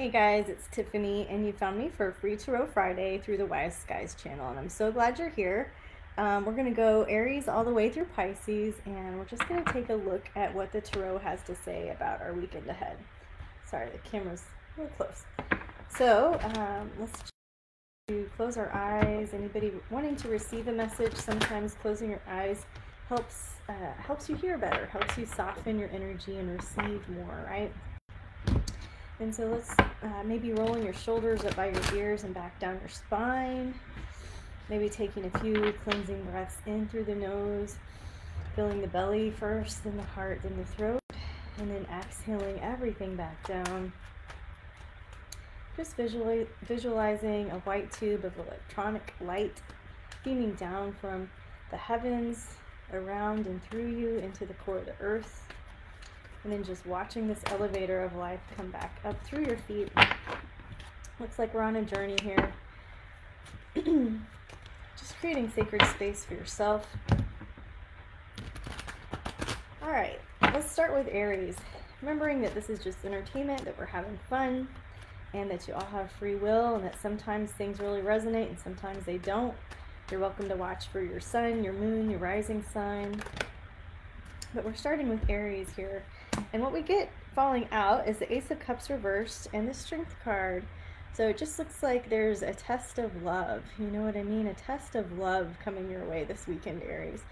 Hey guys, it's Tiffany, and you found me for Free Tarot Friday through the Wise Skies channel, and I'm so glad you're here. We're going to go Aries all the way through Pisces, and we're just going to take a look at what the Tarot has to say about our weekend ahead. Sorry, the camera's a little close. So, let's close our eyes. Anybody wanting to receive a message, sometimes closing your eyes helps you hear better, helps you soften your energy and receive more, right? And so let's maybe rolling your shoulders up by your ears and back down your spine. Maybe taking a few cleansing breaths in through the nose, filling the belly first, then the heart, then the throat, and then exhaling everything back down. Just visualizing a white tube of electronic light beaming down from the heavens, around and through you into the core of the earth. And then just watching this elevator of life come back up through your feet. Looks like we're on a journey here. Just creating sacred space for yourself. All right, let's start with Aries. Remembering that this is just entertainment, that we're having fun, and that you all have free will, and that sometimes things really resonate and sometimes they don't. You're welcome to watch for your sun, your moon, your rising sign. But we're starting with Aries here. And what we get falling out is the Ace of Cups reversed and the Strength card. So it just looks like there's a test of love. You know what I mean? A test of love coming your way this weekend, Aries.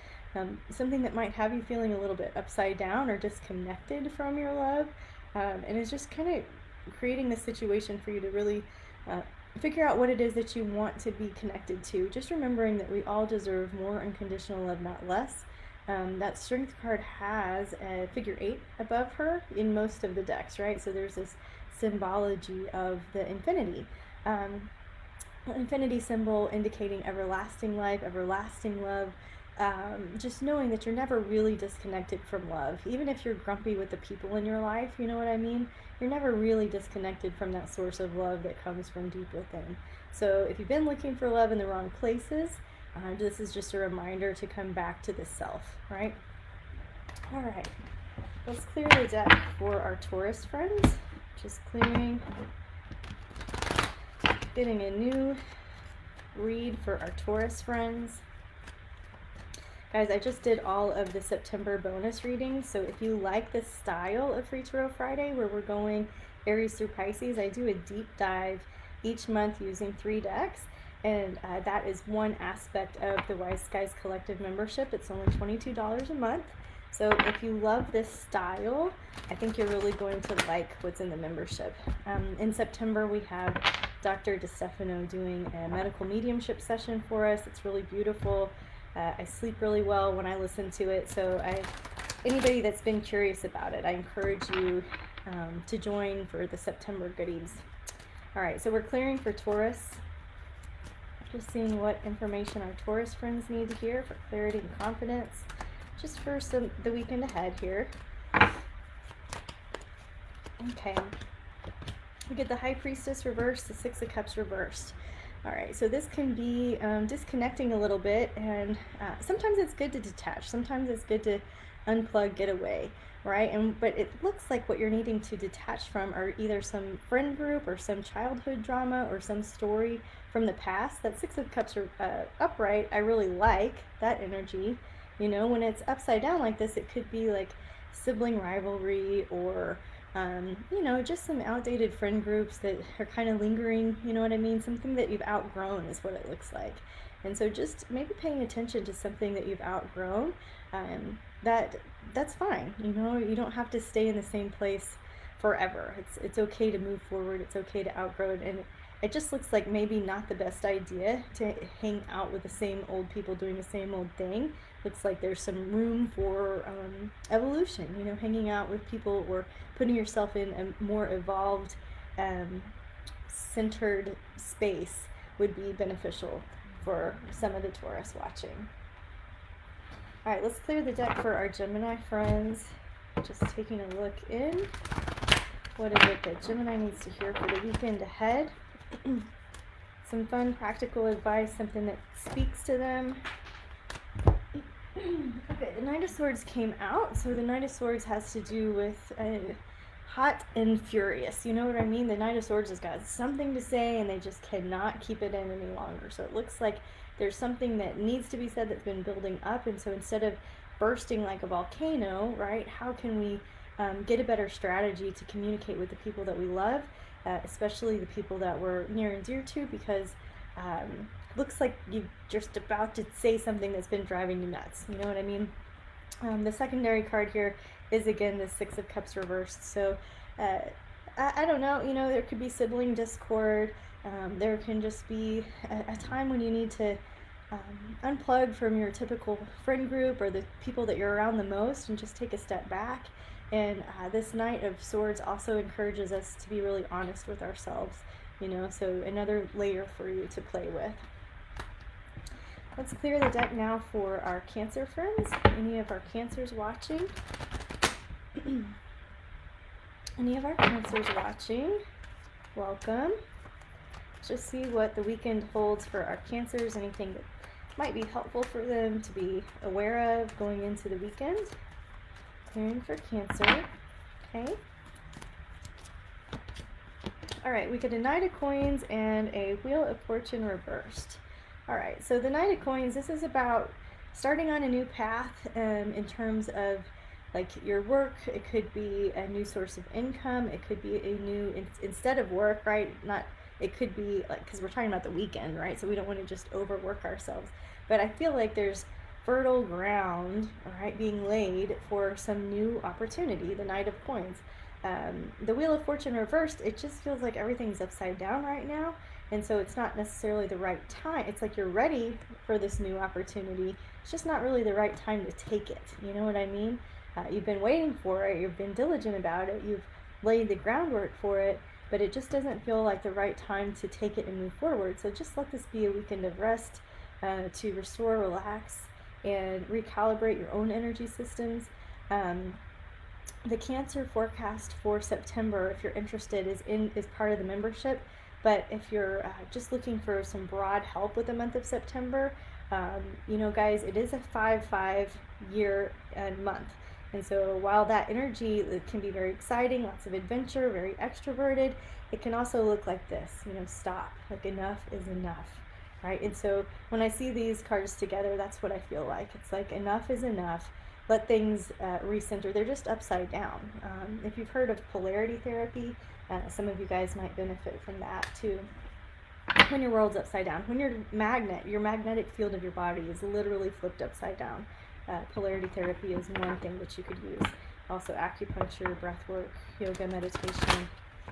Something that might have you feeling a little bit upside down or disconnected from your love. And it's just kind of creating this situation for you to really figure out what it is that you want to be connected to. Just remembering that we all deserve more unconditional love, not less. That Strength card has a figure 8 above her in most of the decks, right? So there's this symbology of the infinity. Infinity symbol indicating everlasting life, everlasting love. Just knowing that you're never really disconnected from love. Even if you're grumpy with the people in your life, you know what I mean? You're never really disconnected from that source of love that comes from deep within. So if you've been looking for love in the wrong places, this is just a reminder to come back to the self, right? All right, let's clear the deck for our Taurus friends. Just clearing, getting a new read for our Taurus friends. Guys, I just did all of the September bonus readings, so if you like this style of Free Tarot Friday, where we're going Aries through Pisces, I do a deep dive each month using 3 decks. And that is one aspect of the Wise Skies Collective membership. It's only $22 a month. So if you love this style, I think you're really going to like what's in the membership. In September, we have Dr. DeStefano doing a medical mediumship session for us. It's really beautiful. I sleep really well when I listen to it. So anybody that's been curious about it, I encourage you to join for the September goodies. All right, so we're clearing for Taurus. Just seeing what information our Taurus friends need to hear for clarity and confidence, just for the weekend ahead here. Okay, we get the High Priestess reversed, the Six of Cups reversed. All right, so this can be disconnecting a little bit, and sometimes it's good to detach. Sometimes it's good to unplug, get away, right? But it looks like what you're needing to detach from are either some friend group or some childhood drama or some story from the past. That Six of Cups are upright. I really like that energy. You know, when it's upside down like this, it could be like sibling rivalry or you know, just some outdated friend groups that are kind of lingering, you know what I mean? Something that you've outgrown is what it looks like. And so just maybe paying attention to something that you've outgrown, that's fine. You know, you don't have to stay in the same place forever. It's okay to move forward. It's okay to outgrow it. And it just looks like maybe not the best idea to hang out with the same old people doing the same old thing. Looks like there's some room for evolution, you know, hanging out with people or putting yourself in a more evolved, centered space would be beneficial for some of the Taurus watching. All right, let's clear the deck for our Gemini friends. Just taking a look in. What is it that Gemini needs to hear for the weekend ahead? Some fun, practical advice, something that speaks to them. Okay, the Knight of Swords came out. So the Knight of Swords has to do with hot and furious. You know what I mean? The Knight of Swords has got something to say and they just cannot keep it in any longer. So it looks like there's something that needs to be said that's been building up, and so instead of bursting like a volcano, right, how can we get a better strategy to communicate with the people that we love, especially the people that we're near and dear to, because looks like you're just about to say something that's been driving you nuts. You know what I mean? The secondary card here is again the Six of Cups reversed. So I don't know, you know, there could be sibling discord. There can just be a time when you need to unplug from your typical friend group or the people that you're around the most and just take a step back. And this Knight of Swords also encourages us to be really honest with ourselves, you know, so another layer for you to play with. Let's clear the deck now for our Cancer friends. Any of our Cancers watching? Any of our Cancers watching? Welcome. Just see what the weekend holds for our Cancers, anything that might be helpful for them to be aware of going into the weekend. Clearing for Cancer. Okay. All right, we get a Knight of Coins and a Wheel of Fortune reversed. All right, so the Knight of Coins, this is about starting on a new path in terms of like your work. It could be a new source of income. It could be a new, instead of work, right? Not, it could be like, because we're talking about the weekend, right? So we don't want to just overwork ourselves. But I feel like there's fertile ground, all right, being laid for some new opportunity, the Knight of Coins. The Wheel of Fortune reversed, it just feels like everything's upside down right now. And so it's not necessarily the right time. It's like you're ready for this new opportunity. It's just not really the right time to take it. You know what I mean? You've been waiting for it. You've been diligent about it. You've laid the groundwork for it. But it just doesn't feel like the right time to take it and move forward. So just let this be a weekend of rest to restore, relax, and recalibrate your own energy systems. The Cancer forecast for September, if you're interested, is part of the membership. But if you're just looking for some broad help with the month of September, you know, guys, it is a 5-5 year and month. And so while that energy, it can be very exciting, lots of adventure, very extroverted, it can also look like this, you know, stop, like enough is enough, right? And so when I see these cards together, that's what I feel like. It's like enough is enough. Let things recenter. They're just upside down. If you've heard of polarity therapy, some of you guys might benefit from that too. When your world's upside down, when your magnetic field of your body is literally flipped upside down, polarity therapy is one thing that you could use. Also acupuncture, breath work, yoga, meditation.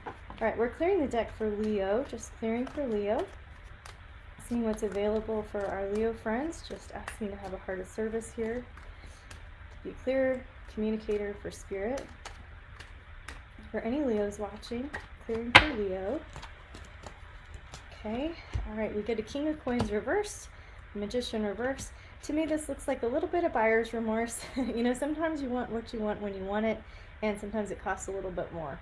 All right, we're clearing the deck for Leo, just clearing for Leo. Seeing what's available for our Leo friends, just asking to have a heart of service here. To be clear, communicator for spirit. For any Leos watching, clearing for Leo. Okay, all right, we get a King of Coins reversed, Magician reversed. To me, this looks like a little bit of buyer's remorse. You know, sometimes you want what you want when you want it, and sometimes it costs a little bit more.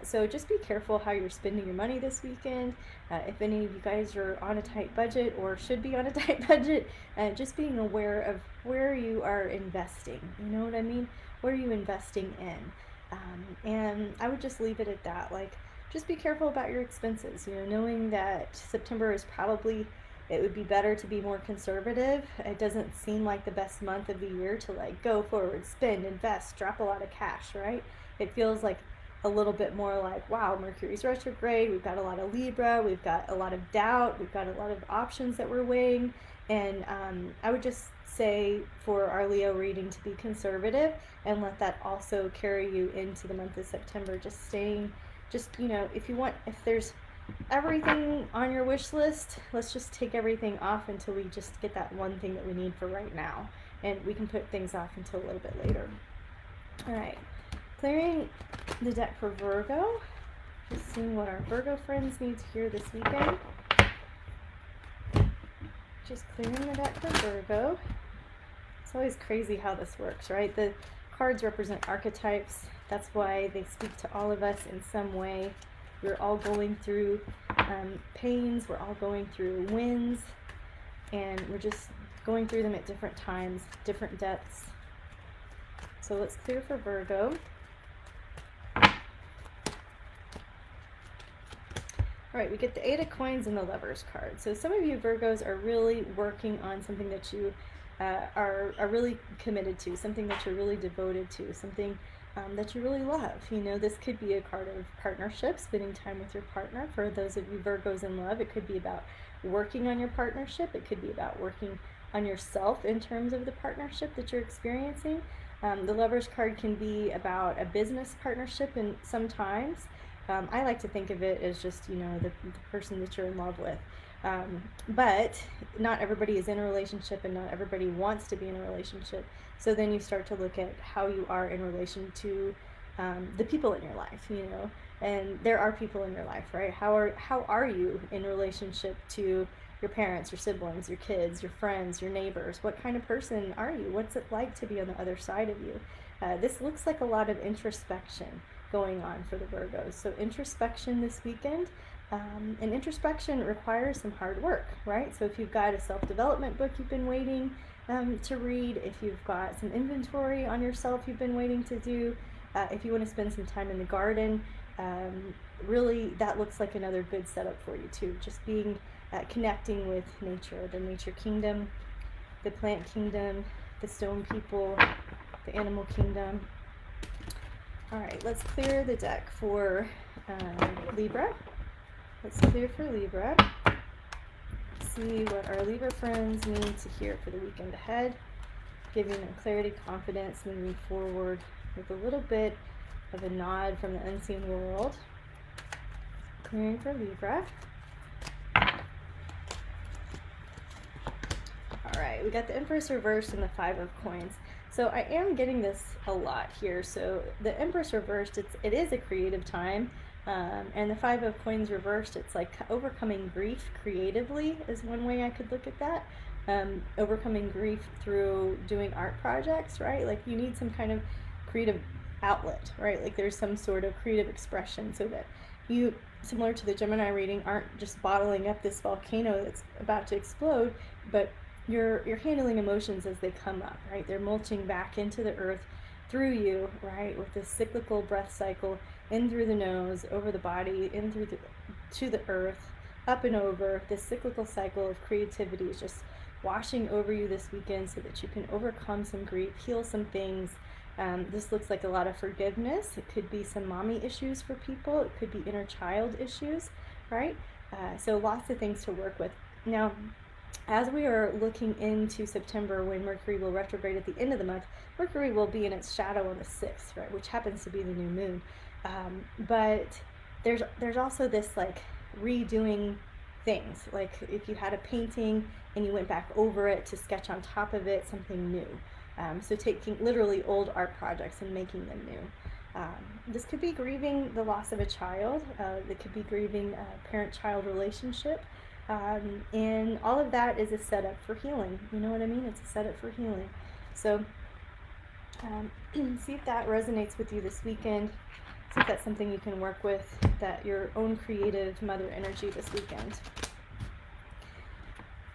So just be careful how you're spending your money this weekend. If any of you guys are on a tight budget or should be on a tight budget, just being aware of where you are investing. You know what I mean? What are you investing in? And I would just leave it at that. Like, just be careful about your expenses. You know, knowing that September is probably, it would be better to be more conservative. It doesn't seem like the best month of the year to like go forward, spend, invest, drop a lot of cash, right? It feels like a little bit more like, wow, Mercury's retrograde, we've got a lot of Libra, we've got a lot of doubt, we've got a lot of options that we're weighing. And I would just say for our Leo reading to be conservative and let that also carry you into the month of September. Just staying, just, you know, if you want, if there's everything on your wish list, let's just take everything off until we just get that one thing that we need for right now. And we can put things off until a little bit later. All right, clearing the deck for Virgo. Just seeing what our Virgo friends need to hear this weekend. Just clearing the deck for Virgo. It's always crazy how this works, right? The cards represent archetypes. That's why they speak to all of us in some way. We're all going through pains. We're all going through wins. And we're just going through them at different times, different depths. So let's clear for Virgo. All right, we get the Eight of Coins and the Lovers card. So some of you Virgos are really working on something that you are really committed to, something that you're really devoted to, something that you really love. You know, this could be a card of partnership, spending time with your partner. For those of you Virgos in love, it could be about working on your partnership. It could be about working on yourself in terms of the partnership that you're experiencing. The Lovers card can be about a business partnership, and sometimes I like to think of it as just, you know, the person that you're in love with. But not everybody is in a relationship, and not everybody wants to be in a relationship. So then you start to look at how you are in relation to the people in your life, you know. And there are people in your life, right? How are you in relationship to your parents, your siblings, your kids, your friends, your neighbors? What kind of person are you? What's it like to be on the other side of you? This looks like a lot of introspection going on for the Virgos. So introspection this weekend, and introspection requires some hard work, right? So if you've got a self-development book you've been waiting to read, if you've got some inventory on yourself you've been waiting to do, if you want to spend some time in the garden, really that looks like another good setup for you too. Just being connecting with nature, the nature kingdom, the plant kingdom, the stone people, the animal kingdom. All right, let's clear the deck for Libra. Let's clear for Libra. See what our Libra friends need to hear for the weekend ahead. Giving them clarity, confidence, moving forward with a little bit of a nod from the unseen world. Clearing for Libra. All right, we got the Empress reversed and the Five of Coins. So I am getting this a lot here. So the Empress reversed, it is a creative time. And the Five of Coins reversed, it's like overcoming grief creatively is one way I could look at that. Overcoming grief through doing art projects, right? Like you need some kind of creative outlet, right? Like there's some sort of creative expression so that you, similar to the Gemini reading, aren't just bottling up this volcano that's about to explode, but you're handling emotions as they come up, right? They're mulching back into the earth through you, right? With this cyclical breath cycle, in through the nose, over the body, in through to the earth, up and over. This cyclical cycle of creativity is just washing over you this weekend so that you can overcome some grief, heal some things. This looks like a lot of forgiveness. It could be some mommy issues for people. It could be inner child issues, right? So lots of things to work with. Now, as we are looking into September, when Mercury will retrograde at the end of the month, Mercury will be in its shadow on the 6th, right, which happens to be the new moon. But there's also this like redoing things, like if you had a painting and you went back over it to sketch on top of it something new. So taking literally old art projects and making them new. This could be grieving the loss of a child. It could be grieving a parent-child relationship. And all of that is a setup for healing. You know what I mean? It's a setup for healing. So see if that resonates with you this weekend. See if that's something you can work with, that your own creative mother energy this weekend.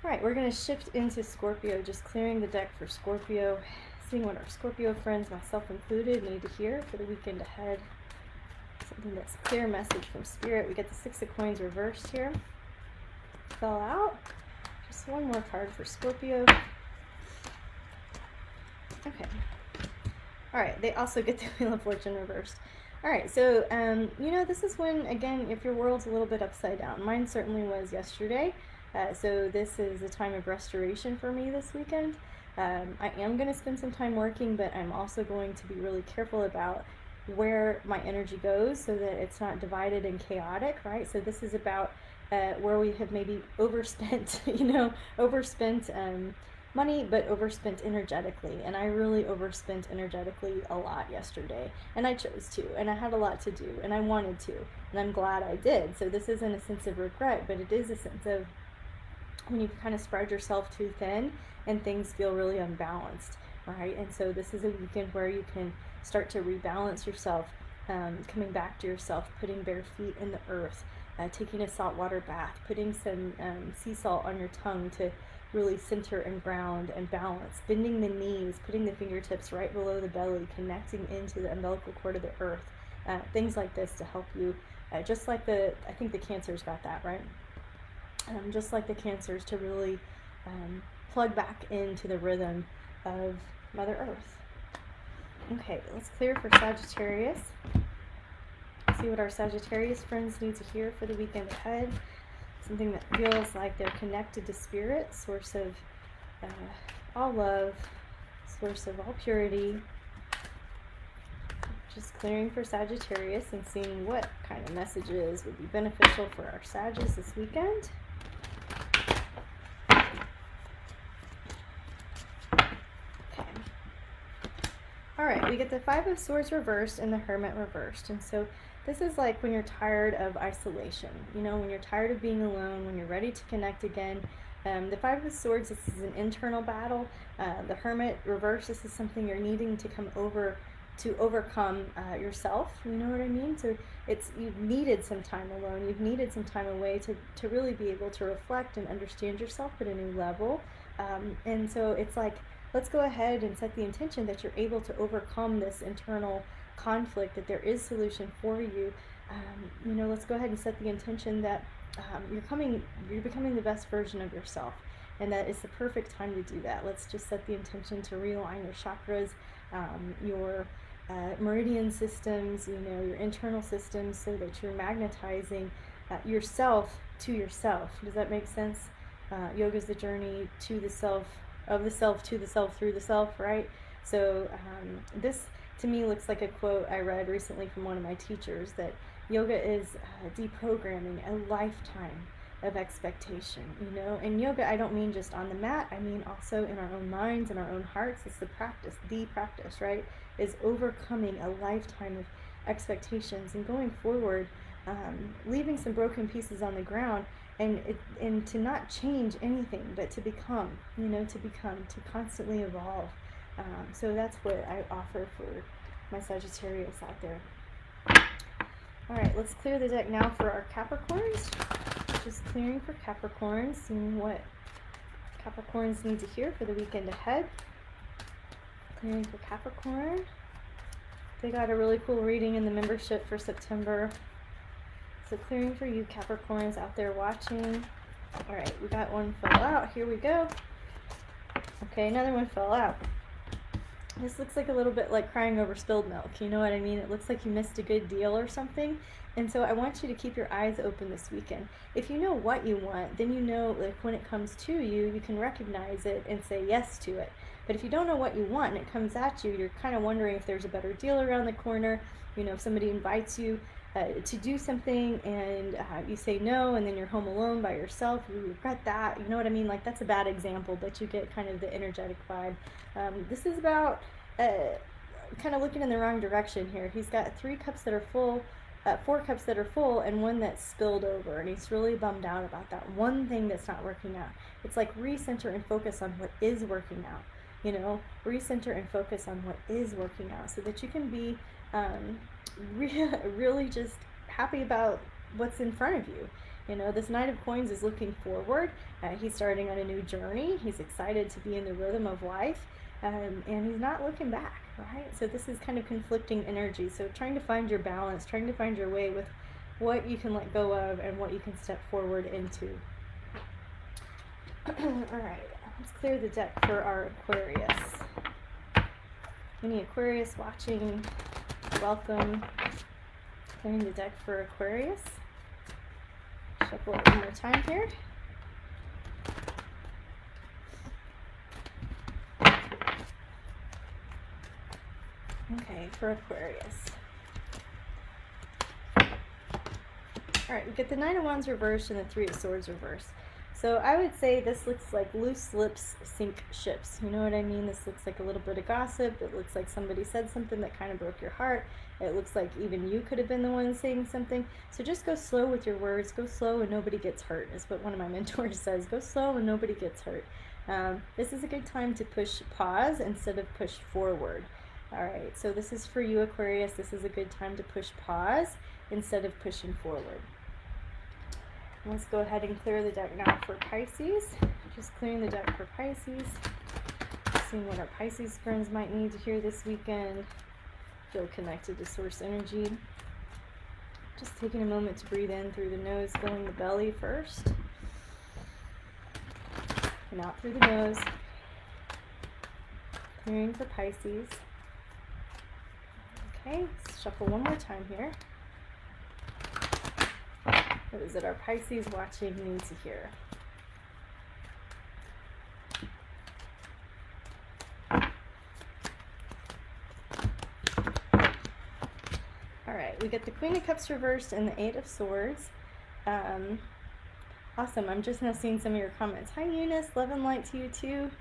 All right, we're going to shift into Scorpio, just clearing the deck for Scorpio, seeing what our Scorpio friends, myself included, need to hear for the weekend ahead. Something that's a clear message from Spirit. We get the Six of Coins reversed here. Fell out. Just one more card for Scorpio. Okay. All right, they also get the Wheel of Fortune reversed. All right, so, you know, this is when, again, if your world's a little bit upside down. Mine certainly was yesterday. So this is a time of restoration for me this weekend. I am going to spend some time working, but I'm also going to be really careful about where my energy goes so that it's not divided and chaotic, right? So this is about where we have maybe overspent, you know, overspent money, but overspent energetically. And I really overspent energetically a lot yesterday, and I chose to, and I had a lot to do, and I wanted to, and I'm glad I did. So this isn't a sense of regret, but it is a sense of when you kind of spread yourself too thin and things feel really unbalanced, right? And so this is a weekend where you can start to rebalance yourself, coming back to yourself, putting bare feet in the earth, taking a saltwater bath, putting some sea salt on your tongue to really center and ground and balance, bending the knees, putting the fingertips right below the belly, connecting into the umbilical cord of the earth, things like this to help you, just like I think the Cancers got that, right? Just like the Cancers, to really plug back into the rhythm of Mother Earth. Okay, let's clear for Sagittarius. See what our Sagittarius friends need to hear for the weekend ahead. Something that feels like they're connected to spirit, source of all love, source of all purity. Just clearing for Sagittarius and seeing what kind of messages would be beneficial for our Sagittarius this weekend. Okay. All right, we get the Five of Swords reversed and the Hermit reversed. And so this is like when you're tired of isolation, you know, when you're tired of being alone, when you're ready to connect again. The Five of Swords, this is an internal battle. The Hermit reversed, this is something you're needing to come over to overcome yourself, you know what I mean? So you've needed some time alone, you've needed some time away to really be able to reflect and understand yourself at a new level. And so it's like, let's go ahead and set the intention that you're able to overcome this internal conflict, that there is solution for you. You know, let's go ahead and set the intention that you're becoming the best version of yourself, and that is the perfect time to do that. Let's just set the intention to realign your chakras, your meridian systems, you know, your internal systems, so that you're magnetizing yourself to yourself. Does that make sense? Yoga is the journey to the self, of the self to the self through the self, right? So this to me looks like a quote I read recently from one of my teachers, that yoga is deprogramming a lifetime of expectation, you know. And yoga, I don't mean just on the mat, I mean also in our own minds and our own hearts. It's the practice, right, is overcoming a lifetime of expectations and going forward, leaving some broken pieces on the ground, and to not change anything, but to become, you know, to constantly evolve. So that's what I offer for my Sagittarius out there. All right, let's clear the deck now for our Capricorns. Just clearing for Capricorns, seeing what Capricorns need to hear for the weekend ahead. Clearing for Capricorn. They got a really cool reading in the membership for September. So clearing for you Capricorns out there watching. All right, we got one fell out. Here we go. Okay, another one fell out. This looks like a little bit like crying over spilled milk, you know what I mean? It looks like you missed a good deal or something. And so I want you to keep your eyes open this weekend. If you know what you want, then you know, like, when it comes to you, you can recognize it and say yes to it. But if you don't know what you want and it comes at you, you're kind of wondering if there's a better deal around the corner. You know, if somebody invites you to do something and you say no, and then you're home alone by yourself, you regret that. You know what I mean? Like, that's a bad example, but you get kind of the energetic vibe. This is about kind of looking in the wrong direction here. He's got 3 cups that are full, 4 cups that are full, and 1 that's spilled over, and he's really bummed out about that one thing that's not working out. It's like recenter and focus on what is working out. You know, recenter and focus on what is working out, so that you can be really just happy about what's in front of you. You know, this Knight of Coins is looking forward. He's starting on a new journey. He's excited to be in the rhythm of life, and he's not looking back, right? So this is kind of conflicting energy. So trying to find your balance, trying to find your way with what you can let go of and what you can step forward into. All right, let's clear the deck for our Aquarius. Any Aquarius watching, welcome. Clearing the deck for Aquarius. Shuffle it one more time here. Okay, for Aquarius. Alright, we get the Nine of Wands reversed and the Three of Swords reversed. So I would say this looks like loose lips sink ships. You know what I mean? This looks like a little bit of gossip. It looks like somebody said something that kind of broke your heart. It looks like even you could have been the one saying something. So just go slow with your words. Go slow and nobody gets hurt, is what one of my mentors says. Go slow and nobody gets hurt. This is a good time to push pause instead of push forward. Alright, so this is for you, Aquarius. This is a good time to push pause instead of pushing forward. Let's go ahead and clear the deck now for Pisces. Just clearing the deck for Pisces. Seeing what our Pisces friends might need to hear this weekend. Feel connected to source energy. Just taking a moment to breathe in through the nose, filling the belly first, and out through the nose. Clearing for Pisces. Okay, let's shuffle one more time here. What is it our Pisces watching need to hear? Alright, we get the Queen of Cups reversed and the Eight of Swords. Awesome, I'm just now seeing some of your comments. Hi Eunice, love and light to you too.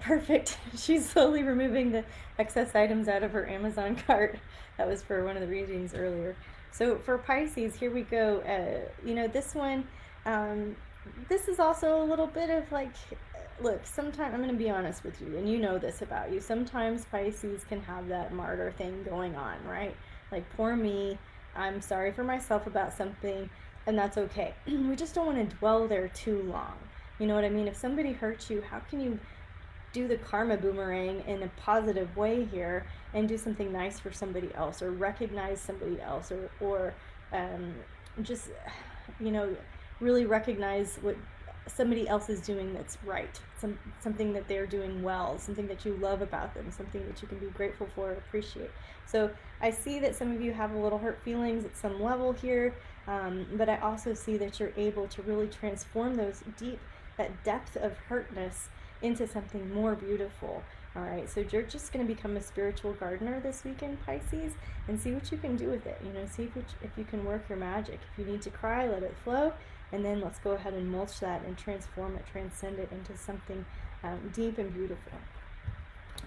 Perfect. She's slowly removing the excess items out of her Amazon cart. That was for one of the readings earlier. So for Pisces, here we go. You know, this one, this is also a little bit of like, look, sometimes, I'm going to be honest with you, and you know this about you. Sometimes Pisces can have that martyr thing going on, right? Like, poor me, I'm sorry for myself about something, and that's okay. We just don't want to dwell there too long. You know what I mean? If somebody hurts you, how can you do the karma boomerang in a positive way here and do something nice for somebody else, or recognize somebody else, or just, you know, really recognize what somebody else is doing that's right, something that they're doing well, something that you love about them, something that you can be grateful for and appreciate. So I see that some of you have a little hurt feelings at some level here, but I also see that you're able to really transform that depth of hurtness into something more beautiful. All right, so you're just going to become a spiritual gardener this weekend, Pisces, and see what you can do with it. You know, see if you can work your magic. If you need to cry, let it flow, and then let's go ahead and mulch that and transform it, transcend it into something deep and beautiful.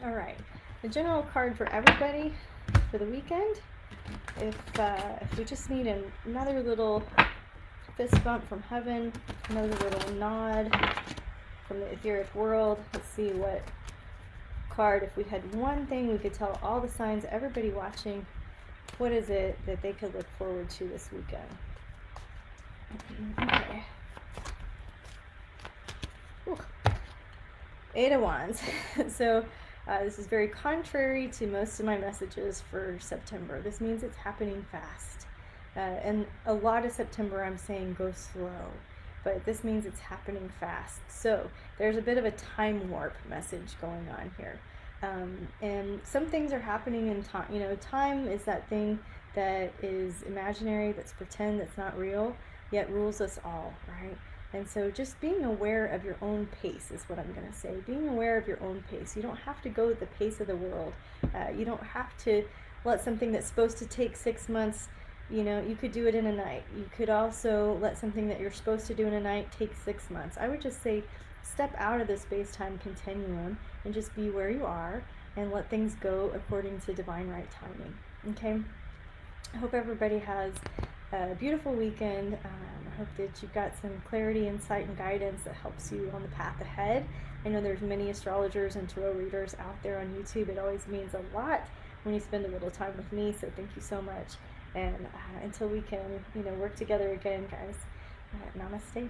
All right, the general card for everybody for the weekend. If we just need another little fist bump from heaven, another little nod from the etheric world. Let's see what card, if we had one thing we could tell all the signs, everybody watching, what is it that they could look forward to this weekend? Okay. Ooh. Eight of Wands. So this is very contrary to most of my messages for September. This means it's happening fast. And a lot of September I'm saying go slow, but this means it's happening fast. So there's a bit of a time warp message going on here. And some things are happening in time. You know, time is that thing that is imaginary, that's pretend, that's not real, yet rules us all, right? And so just being aware of your own pace is what I'm going to say. Being aware of your own pace. You don't have to go at the pace of the world. You don't have to let something that's supposed to take 6 months, you know, you could do it in a night. You could also let something that you're supposed to do in a night take 6 months. I would just say step out of the space-time continuum and just be where you are and let things go according to divine right timing. Okay? I hope everybody has a beautiful weekend. I hope that you've got some clarity, insight, and guidance that helps you on the path ahead. I know there's many astrologers and tarot readers out there on YouTube. It always means a lot when you spend a little time with me, so thank you so much. And until we can, you know, work together again, guys, namaste.